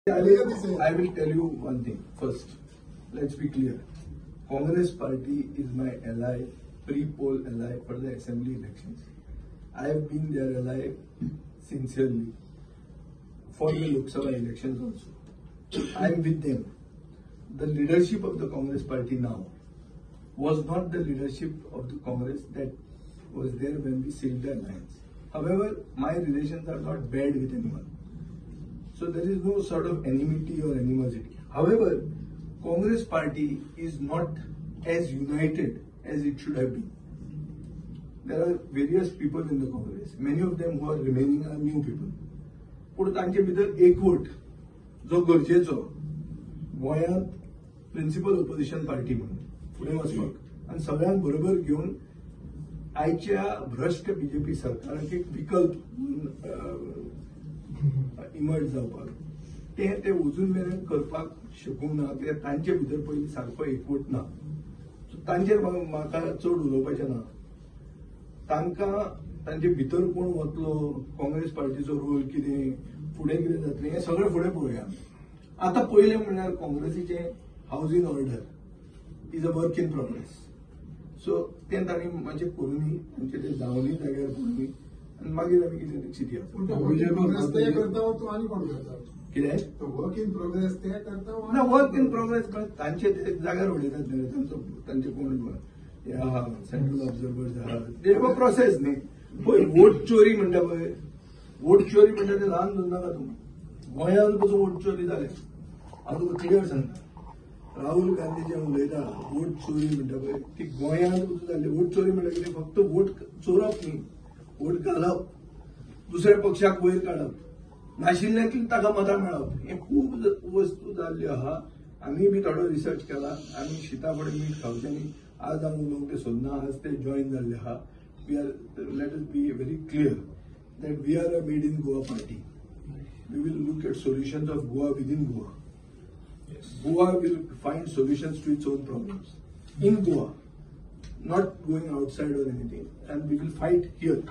I will tell you one thing first. Let's be clear. Congress party is my ally, pre-poll ally for the assembly elections. I have been their ally sincerely for the Lok Sabha elections also. I am with them. The leadership of the Congress party now was not the leadership of the Congress that was there when we sealed the alliance. However, my relations are not bad with anyone. So there is no sort of enmity or animosity. However, Congress party is not as united as it should have been. There are various people in the Congress. Many of them who are remaining are new people. पण तांचे भितर एकवट जो गरजेचो गोंयांत principal opposition party म्हणून फुडें वचपाक आनी सगळ्यांक बरोबर घेवन आयच्या भ्रष्ट बीजेपी सरकाराक एक विकल्प इमर्ज जावपाक ते अजून मेरेन करपाक शकूंक ना कित्याक तांचे भितर पयलीं सारको एकवट ना. तांचेर म्हाका चड उलोवपाचें ना. तांकां तांचे भितर कोण वतलो, काँग्रेस पार्टीचो रोल कितें, फुडें कितें जातलें हें सगळें फुडें पळोवया. आतां पयलें म्हणल्यार काँग्रेसीचें housing order is a work in progress. So तें तांणी मातशें करूनी तांचे तें जावनी जाग्यार करूनी आनी मागीर आमी कितें चिंतया. कितें वर्क इन प्रोग्रेस ते करता ना वर्क इन प्रोग्रेस तांचे ते जाग्यार उडयतात न्ही तांचे कोण हे आहा सेंट्रल ऑब्झर्वर्स आहा ते प्रोसेस न्ही. पळय वोट चोरी म्हणटा पळय, वोट चोरी म्हणटा ते ल्हान धरून नाका तुमी. गोंयांत पसून वोट चोरी जाले. हांव तुका क्लियर सांगता. राहुल गांधी जे उलयता वोट चोरी म्हणटा पळय ती गोंयांत पसून जाल्ली. वोट चोरी म्हणटा कितें फक्त वोट चोरप न्ही, वोट घालप, दुसऱ्या पक्षाक वयर काडप, नाशिल्ल्यातली ताका मतां मेळप, हे खूब वस्तू जाल्ल्यो आहा. आमी बी थोडो रिसर्च केला. आमी शिता फुडें मीठ खावचें न्ही. आज आमी उलोवंक ते सोदना. आज ते जॉयन जाल्ले आहा. We are let us be very clear that we are a made in Goa party. We will look at solutions of Goa within Goa. Yes. Goa will find solutions to its own problems in Goa, not going outside or anything, and we will fight here.